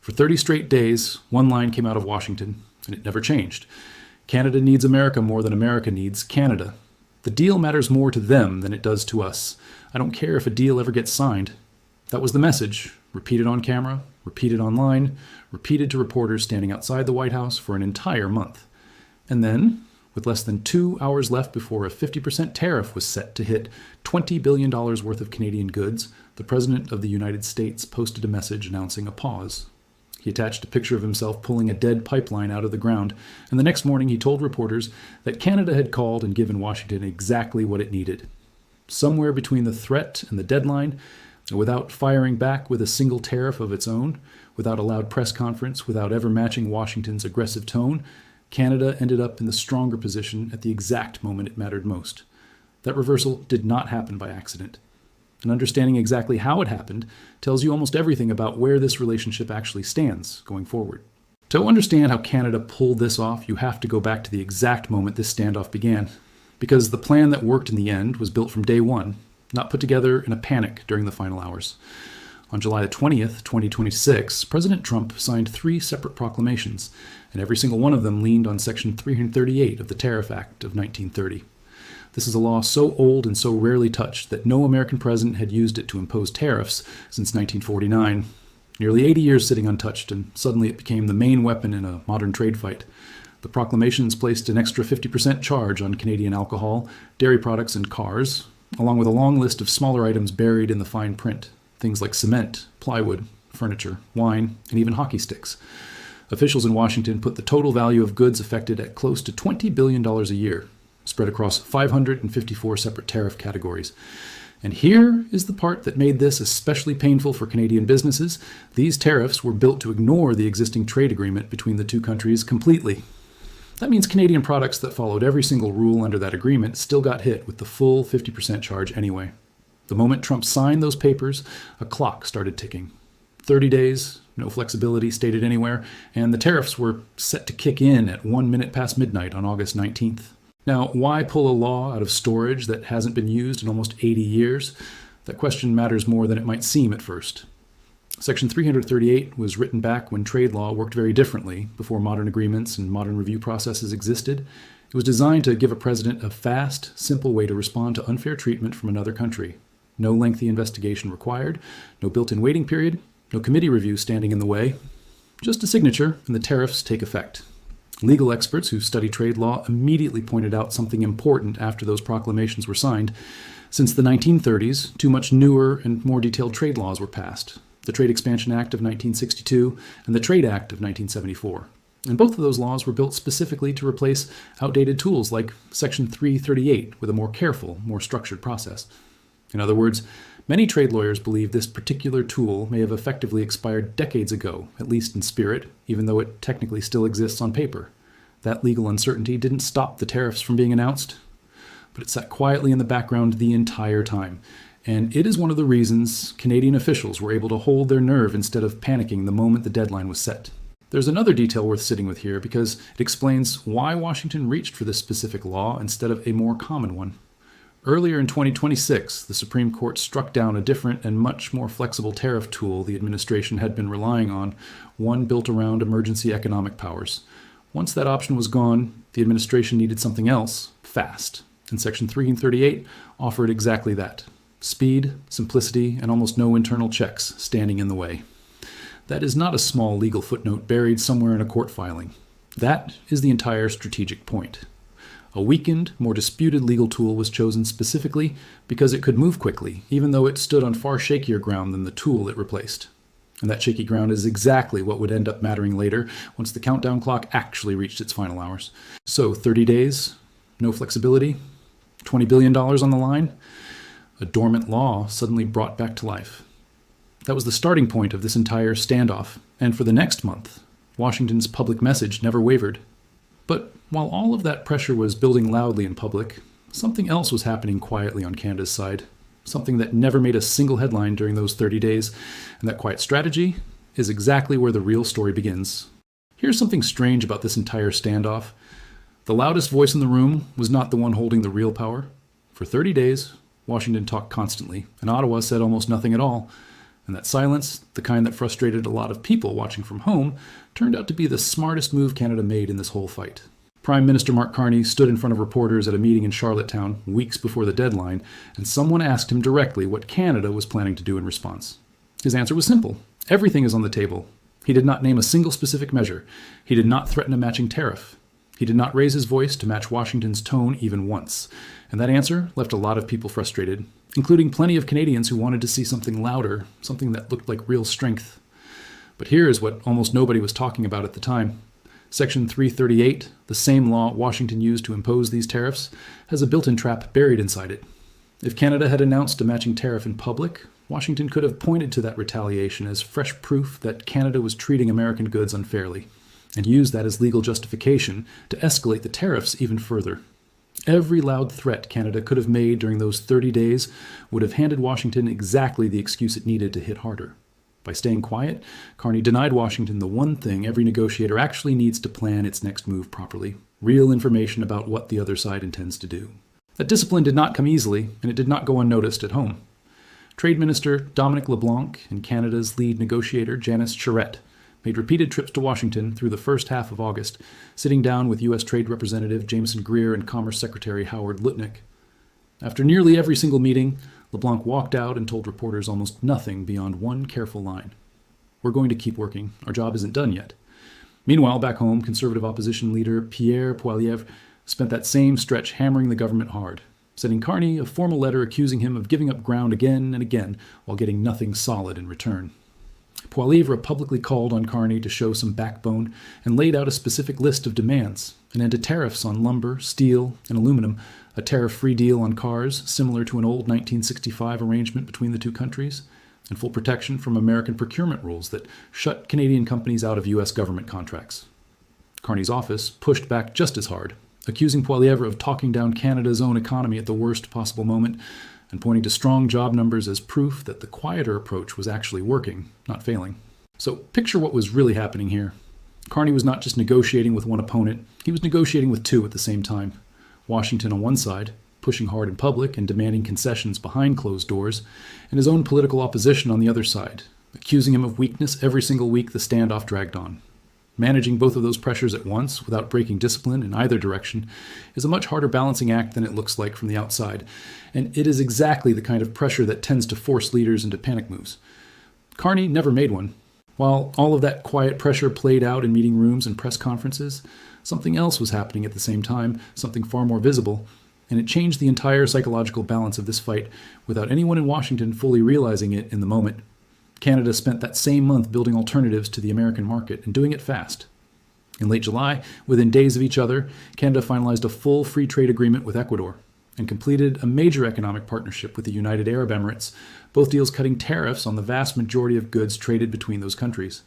For 30 straight days, one line came out of Washington, and it never changed. Canada needs America more than America needs Canada. The deal matters more to them than it does to us. I don't care if a deal ever gets signed. That was the message, repeated on camera, repeated online, repeated to reporters standing outside the White House for an entire month. And then, with less than 2 hours left before a 50% tariff was set to hit $20 billion worth of Canadian goods, the President of the United States posted a message announcing a pause. He attached a picture of himself pulling a dead pipeline out of the ground, and the next morning he told reporters that Canada had called and given Washington exactly what it needed. Somewhere between the threat and the deadline, without firing back with a single tariff of its own, without a loud press conference, without ever matching Washington's aggressive tone, Canada ended up in the stronger position at the exact moment it mattered most. That reversal did not happen by accident. And understanding exactly how it happened tells you almost everything about where this relationship actually stands going forward. To understand how Canada pulled this off, you have to go back to the exact moment this standoff began. Because the plan that worked in the end was built from day one, not put together in a panic during the final hours. On July the 20th, 2026, President Trump signed 3 separate proclamations, and every single one of them leaned on Section 338 of the Tariff Act of 1930. This is a law so old and so rarely touched that no American president had used it to impose tariffs since 1949. Nearly 80 years sitting untouched, and suddenly it became the main weapon in a modern trade fight. The proclamations placed an extra 50% charge on Canadian alcohol, dairy products, and cars, along with a long list of smaller items buried in the fine print, things like cement, plywood, furniture, wine, and even hockey sticks. Officials in Washington put the total value of goods affected at close to $20 billion a year, spread across 554 separate tariff categories. And here is the part that made this especially painful for Canadian businesses. These tariffs were built to ignore the existing trade agreement between the two countries completely. That means Canadian products that followed every single rule under that agreement still got hit with the full 50% charge anyway. The moment Trump signed those papers, a clock started ticking. 30 days, no flexibility stated anywhere, and the tariffs were set to kick in at 1 minute past midnight on August 19th. Now, why pull a law out of storage that hasn't been used in almost 80 years? That question matters more than it might seem at first. Section 338 was written back when trade law worked very differently, before modern agreements and modern review processes existed. It was designed to give a president a fast, simple way to respond to unfair treatment from another country. No lengthy investigation required, no built-in waiting period, no committee review standing in the way. Just a signature, and the tariffs take effect. Legal experts who study trade law immediately pointed out something important after those proclamations were signed. Since the 1930s, 2 much newer and more detailed trade laws were passed: the Trade Expansion Act of 1962 and the Trade Act of 1974. And both of those laws were built specifically to replace outdated tools like Section 338 with a more careful, more structured process. In other words, many trade lawyers believe this particular tool may have effectively expired decades ago, at least in spirit, even though it technically still exists on paper. That legal uncertainty didn't stop the tariffs from being announced, but it sat quietly in the background the entire time. And it is one of the reasons Canadian officials were able to hold their nerve instead of panicking the moment the deadline was set. There's another detail worth sitting with here because it explains why Washington reached for this specific law instead of a more common one. Earlier in 2026, the Supreme Court struck down a different and much more flexible tariff tool the administration had been relying on, one built around emergency economic powers. Once that option was gone, the administration needed something else, fast, and Section 338 offered exactly that: speed, simplicity, and almost no internal checks standing in the way. That is not a small legal footnote buried somewhere in a court filing. That is the entire strategic point. A weakened, more disputed legal tool was chosen specifically because it could move quickly, even though it stood on far shakier ground than the tool it replaced. And that shaky ground is exactly what would end up mattering later once the countdown clock actually reached its final hours. So 30 days, no flexibility, $20 billion on the line, a dormant law suddenly brought back to life. That was the starting point of this entire standoff, and for the next month, Washington's public message never wavered. But while all of that pressure was building loudly in public, something else was happening quietly on Canada's side, something that never made a single headline during those 30 days, and that quiet strategy is exactly where the real story begins. Here's something strange about this entire standoff. The loudest voice in the room was not the one holding the real power. For 30 days, Washington talked constantly, and Ottawa said almost nothing at all. And that silence, the kind that frustrated a lot of people watching from home, turned out to be the smartest move Canada made in this whole fight. Prime Minister Mark Carney stood in front of reporters at a meeting in Charlottetown weeks before the deadline, and someone asked him directly what Canada was planning to do in response. His answer was simple. Everything is on the table. He did not name a single specific measure. He did not threaten a matching tariff. He did not raise his voice to match Washington's tone even once. And that answer left a lot of people frustrated, including plenty of Canadians who wanted to see something louder, something that looked like real strength. But here is what almost nobody was talking about at the time. Section 338, the same law Washington used to impose these tariffs, has a built-in trap buried inside it. If Canada had announced a matching tariff in public, Washington could have pointed to that retaliation as fresh proof that Canada was treating American goods unfairly, and used that as legal justification to escalate the tariffs even further. Every loud threat Canada could have made during those 30 days would have handed Washington exactly the excuse it needed to hit harder. By staying quiet, Carney denied Washington the one thing every negotiator actually needs to plan its next move properly: real information about what the other side intends to do. That discipline did not come easily, and it did not go unnoticed at home. Trade Minister Dominic LeBlanc and Canada's lead negotiator Janice Charette made repeated trips to Washington through the first half of August, sitting down with U.S. Trade Representative Jameson Greer and Commerce Secretary Howard Lutnick. After nearly every single meeting, LeBlanc walked out and told reporters almost nothing beyond one careful line. "We're going to keep working. Our job isn't done yet." Meanwhile, back home, Conservative opposition leader Pierre Poilievre spent that same stretch hammering the government hard, sending Carney a formal letter accusing him of giving up ground again and again while getting nothing solid in return. Poilievre publicly called on Carney to show some backbone and laid out a specific list of demands: an end to tariffs on lumber, steel, and aluminum, a tariff-free deal on cars, similar to an old 1965 arrangement between the two countries, and full protection from American procurement rules that shut Canadian companies out of U.S. government contracts. Carney's office pushed back just as hard, accusing Poilievre of talking down Canada's own economy at the worst possible moment, and pointing to strong job numbers as proof that the quieter approach was actually working, not failing. So picture what was really happening here. Carney was not just negotiating with one opponent, he was negotiating with two at the same time. Washington on one side, pushing hard in public and demanding concessions behind closed doors, and his own political opposition on the other side, accusing him of weakness every single week the standoff dragged on. Managing both of those pressures at once without breaking discipline in either direction is a much harder balancing act than it looks like from the outside, and it is exactly the kind of pressure that tends to force leaders into panic moves. Carney never made one. While all of that quiet pressure played out in meeting rooms and press conferences, something else was happening at the same time, something far more visible, and it changed the entire psychological balance of this fight without anyone in Washington fully realizing it in the moment. Canada spent that same month building alternatives to the American market and doing it fast. In late July, within days of each other, Canada finalized a full free trade agreement with Ecuador and completed a major economic partnership with the United Arab Emirates, both deals cutting tariffs on the vast majority of goods traded between those countries.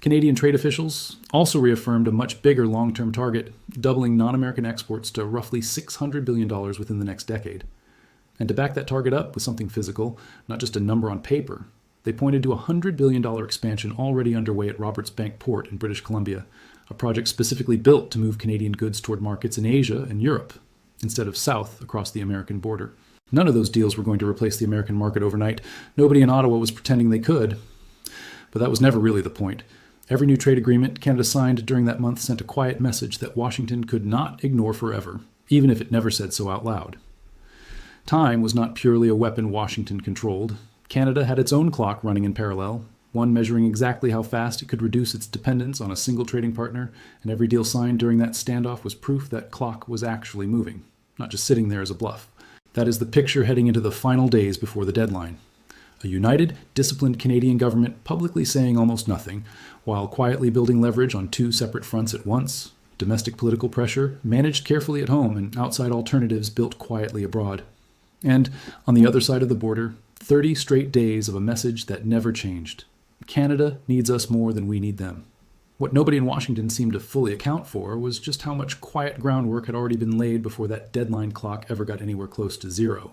Canadian trade officials also reaffirmed a much bigger long-term target, doubling non-American exports to roughly $600 billion within the next decade. And to back that target up with something physical, not just a number on paper, they pointed to a $100 billion expansion already underway at Roberts Bank Port in British Columbia, a project specifically built to move Canadian goods toward markets in Asia and Europe, instead of south across the American border. None of those deals were going to replace the American market overnight. Nobody in Ottawa was pretending they could. But that was never really the point. Every new trade agreement Canada signed during that month sent a quiet message that Washington could not ignore forever, even if it never said so out loud. Time was not purely a weapon Washington controlled. Canada had its own clock running in parallel, one measuring exactly how fast it could reduce its dependence on a single trading partner, and every deal signed during that standoff was proof that clock was actually moving, not just sitting there as a bluff. That is the picture heading into the final days before the deadline. A united, disciplined Canadian government publicly saying almost nothing, while quietly building leverage on two separate fronts at once: domestic political pressure, managed carefully at home, and outside alternatives built quietly abroad. And, on the other side of the border, 30 straight days of a message that never changed. Canada needs us more than we need them. What nobody in Washington seemed to fully account for was just how much quiet groundwork had already been laid before that deadline clock ever got anywhere close to zero.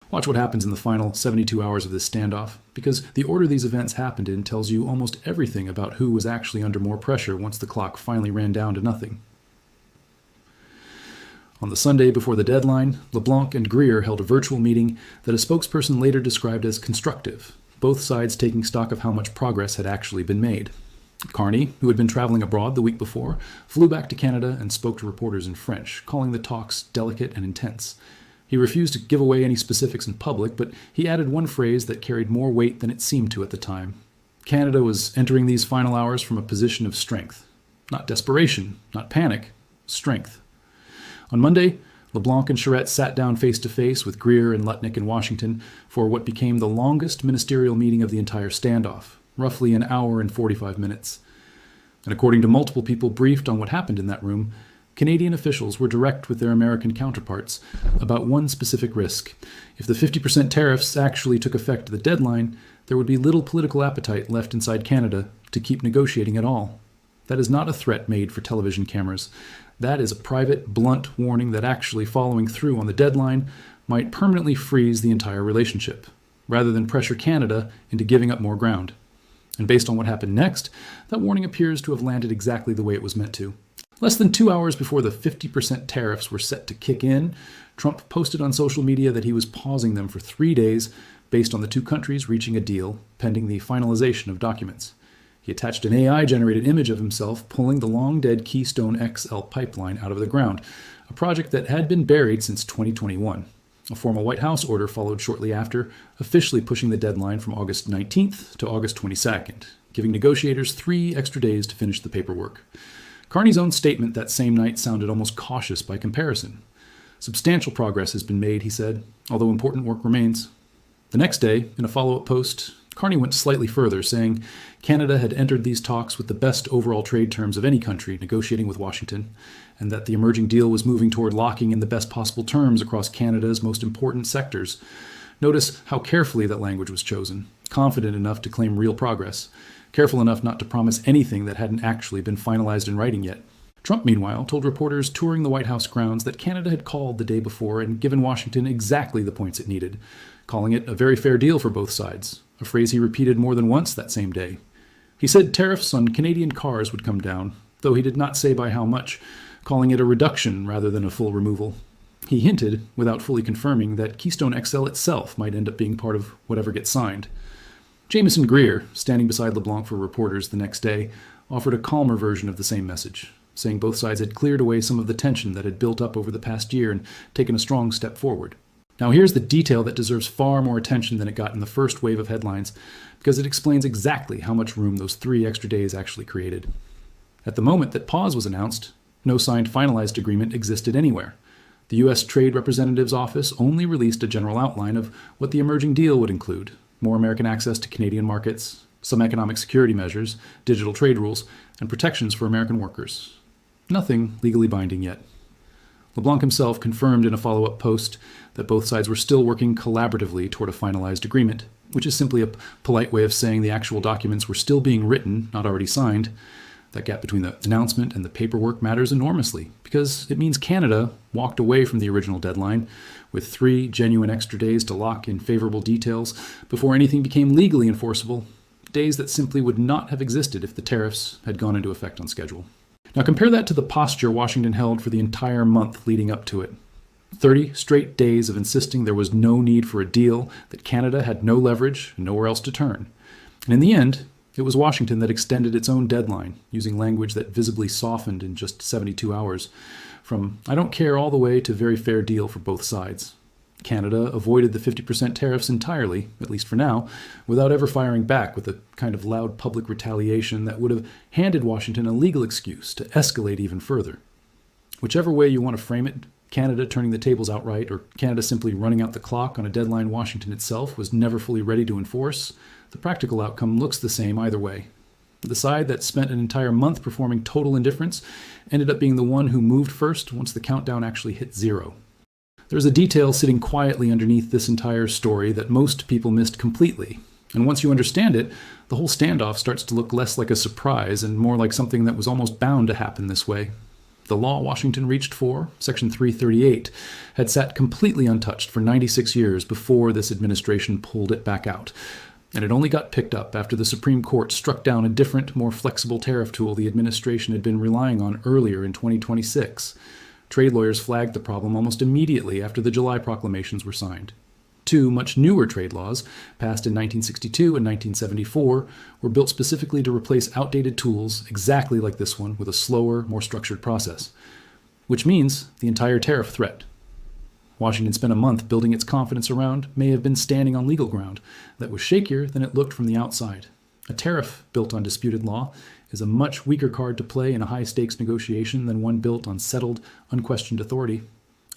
Watch what happens in the final 72 hours of this standoff, because the order these events happened in tells you almost everything about who was actually under more pressure once the clock finally ran down to nothing. On the Sunday before the deadline, LeBlanc and Greer held a virtual meeting that a spokesperson later described as constructive, both sides taking stock of how much progress had actually been made. Carney, who had been traveling abroad the week before, flew back to Canada and spoke to reporters in French, calling the talks delicate and intense. He refused to give away any specifics in public, but he added one phrase that carried more weight than it seemed to at the time. Canada was entering these final hours from a position of strength. Not desperation, not panic, strength. On Monday, LeBlanc and Charette sat down face-to-face with Greer and Lutnick in Washington for what became the longest ministerial meeting of the entire standoff, roughly an hour and 45 minutes. And according to multiple people briefed on what happened in that room, Canadian officials were direct with their American counterparts about one specific risk. If the 50% tariffs actually took effect at the deadline, there would be little political appetite left inside Canada to keep negotiating at all. That is not a threat made for television cameras. That is a private, blunt warning that actually following through on the deadline might permanently freeze the entire relationship, rather than pressure Canada into giving up more ground. And based on what happened next, that warning appears to have landed exactly the way it was meant to. Less than 2 hours before the 50% tariffs were set to kick in, Trump posted on social media that he was pausing them for 3 days based on the two countries reaching a deal pending the finalization of documents. He attached an AI-generated image of himself pulling the long-dead Keystone XL pipeline out of the ground, a project that had been buried since 2021. A formal White House order followed shortly after, officially pushing the deadline from August 19th to August 22nd, giving negotiators 3 extra days to finish the paperwork. Carney's own statement that same night sounded almost cautious by comparison. Substantial progress has been made, he said, although important work remains. The next day, in a follow-up post, Carney went slightly further, saying Canada had entered these talks with the best overall trade terms of any country negotiating with Washington, and that the emerging deal was moving toward locking in the best possible terms across Canada's most important sectors. Notice how carefully that language was chosen, confident enough to claim real progress, careful enough not to promise anything that hadn't actually been finalized in writing yet. Trump, meanwhile, told reporters touring the White House grounds that Canada had called the day before and given Washington exactly the points it needed, calling it a very fair deal for both sides, a phrase he repeated more than once that same day. He said tariffs on Canadian cars would come down, though he did not say by how much, calling it a reduction rather than a full removal. He hinted, without fully confirming, that Keystone XL itself might end up being part of whatever gets signed. Jameson Greer, standing beside LeBlanc for reporters the next day, offered a calmer version of the same message, saying both sides had cleared away some of the tension that had built up over the past year and taken a strong step forward. Now here's the detail that deserves far more attention than it got in the first wave of headlines, because it explains exactly how much room those 3 extra days actually created. At the moment that pause was announced, no signed finalized agreement existed anywhere. The U.S. Trade Representative's office only released a general outline of what the emerging deal would include: more American access to Canadian markets, some economic security measures, digital trade rules, and protections for American workers. Nothing legally binding yet. LeBlanc himself confirmed in a follow-up post that both sides were still working collaboratively toward a finalized agreement, which is simply a polite way of saying the actual documents were still being written, not already signed. That gap between the announcement and the paperwork matters enormously, because it means Canada walked away from the original deadline with 3 genuine extra days to lock in favorable details before anything became legally enforceable, days that simply would not have existed if the tariffs had gone into effect on schedule. Now compare that to the posture Washington held for the entire month leading up to it. 30 straight days of insisting there was no need for a deal, that Canada had no leverage and nowhere else to turn. And in the end, it was Washington that extended its own deadline, using language that visibly softened in just 72 hours, from "I don't care" all the way to "very fair deal for both sides." Canada avoided the 50% tariffs entirely, at least for now, without ever firing back with a kind of loud public retaliation that would have handed Washington a legal excuse to escalate even further. Whichever way you want to frame it, Canada turning the tables outright, or Canada simply running out the clock on a deadline Washington itself was never fully ready to enforce, the practical outcome looks the same either way. The side that spent an entire month performing total indifference ended up being the one who moved first once the countdown actually hit 0. There's a detail sitting quietly underneath this entire story that most people missed completely, and once you understand it, the whole standoff starts to look less like a surprise and more like something that was almost bound to happen this way. The law Washington reached for, Section 338, had sat completely untouched for 96 years before this administration pulled it back out, and it only got picked up after the Supreme Court struck down a different, more flexible tariff tool the administration had been relying on earlier in 2026. Trade lawyers flagged the problem almost immediately after the July proclamations were signed. Two much newer trade laws, passed in 1962 and 1974, were built specifically to replace outdated tools exactly like this one with a slower, more structured process, which means the entire tariff threat. Washington spent a month building its confidence around may have been standing on legal ground that was shakier than it looked from the outside. A tariff built on disputed law is a much weaker card to play in a high-stakes negotiation than one built on settled, unquestioned authority.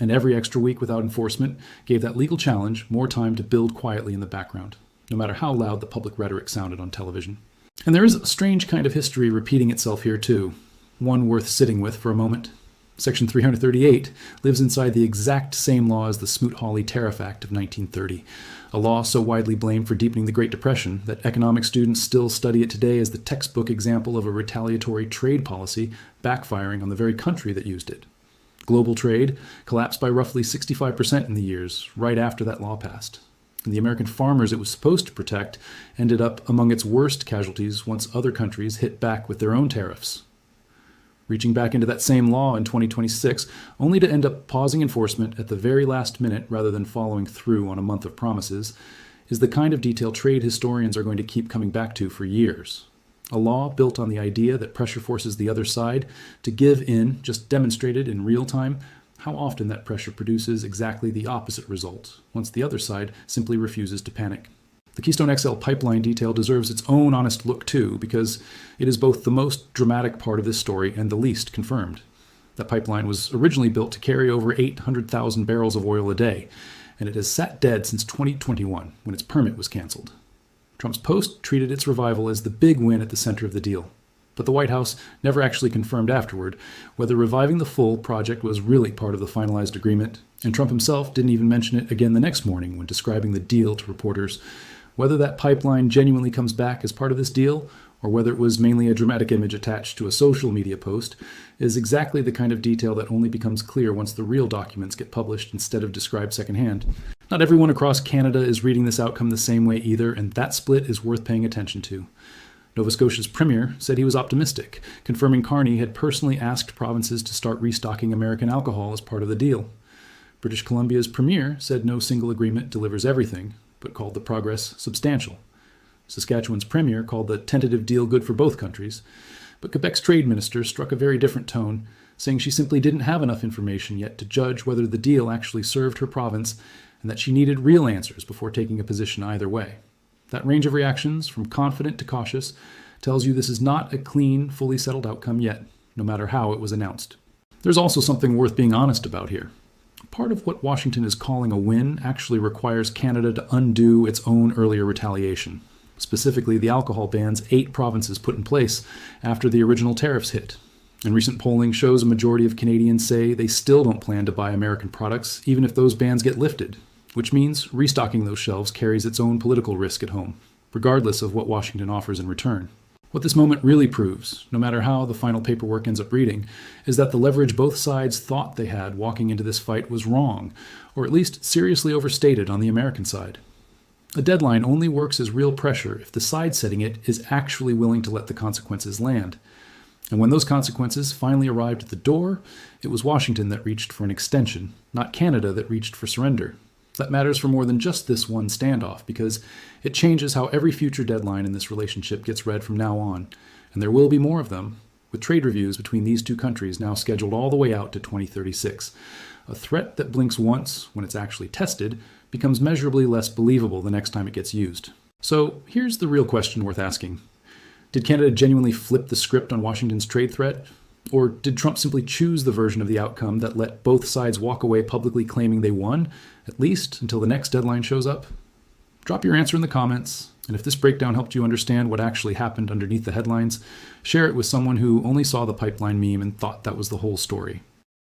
And every extra week without enforcement gave that legal challenge more time to build quietly in the background, no matter how loud the public rhetoric sounded on television. And there is a strange kind of history repeating itself here too, one worth sitting with for a moment. Section 338 lives inside the exact same law as the Smoot-Hawley Tariff Act of 1930, a law so widely blamed for deepening the Great Depression that economic students still study it today as the textbook example of a retaliatory trade policy backfiring on the very country that used it. Global trade collapsed by roughly 65% in the years right after that law passed. And the American farmers it was supposed to protect ended up among its worst casualties once other countries hit back with their own tariffs. Reaching back into that same law in 2026, only to end up pausing enforcement at the very last minute rather than following through on a month of promises, is the kind of detail trade historians are going to keep coming back to for years. A law built on the idea that pressure forces the other side to give in, just demonstrated in real time how often that pressure produces exactly the opposite result, once the other side simply refuses to panic. The Keystone XL pipeline detail deserves its own honest look too, because it is both the most dramatic part of this story and the least confirmed. That pipeline was originally built to carry over 800,000 barrels of oil a day, and it has sat dead since 2021, when its permit was canceled. Trump's Post treated its revival as the big win at the center of the deal, but the White House never actually confirmed afterward whether reviving the full project was really part of the finalized agreement, and Trump himself didn't even mention it again the next morning when describing the deal to reporters. Whether that pipeline genuinely comes back as part of this deal, or whether it was mainly a dramatic image attached to a social media post, is exactly the kind of detail that only becomes clear once the real documents get published instead of described secondhand. Not everyone across Canada is reading this outcome the same way either, and that split is worth paying attention to. Nova Scotia's premier said he was optimistic, confirming Carney had personally asked provinces to start restocking American alcohol as part of the deal. British Columbia's premier said no single agreement delivers everything, but called the progress substantial. Saskatchewan's premier called the tentative deal good for both countries, but Quebec's trade minister struck a very different tone, saying she simply didn't have enough information yet to judge whether the deal actually served her province and that she needed real answers before taking a position either way. That range of reactions, from confident to cautious, tells you this is not a clean, fully settled outcome yet, no matter how it was announced. There's also something worth being honest about here. Part of what Washington is calling a win actually requires Canada to undo its own earlier retaliation, specifically the alcohol bans 8 provinces put in place after the original tariffs hit. And recent polling shows a majority of Canadians say they still don't plan to buy American products even if those bans get lifted, which means restocking those shelves carries its own political risk at home, regardless of what Washington offers in return. What this moment really proves, no matter how the final paperwork ends up reading, is that the leverage both sides thought they had walking into this fight was wrong, or at least seriously overstated on the American side. A deadline only works as real pressure if the side setting it is actually willing to let the consequences land. And when those consequences finally arrived at the door, it was Washington that reached for an extension, not Canada that reached for surrender. That matters for more than just this one standoff, because it changes how every future deadline in this relationship gets read from now on, and there will be more of them, with trade reviews between these two countries now scheduled all the way out to 2036. A threat that blinks once, when it's actually tested, becomes measurably less believable the next time it gets used. So here's the real question worth asking. Did Canada genuinely flip the script on Washington's trade threat? Or did Trump simply choose the version of the outcome that let both sides walk away publicly claiming they won, at least until the next deadline shows up? Drop your answer in the comments, and if this breakdown helped you understand what actually happened underneath the headlines, share it with someone who only saw the pipeline meme and thought that was the whole story.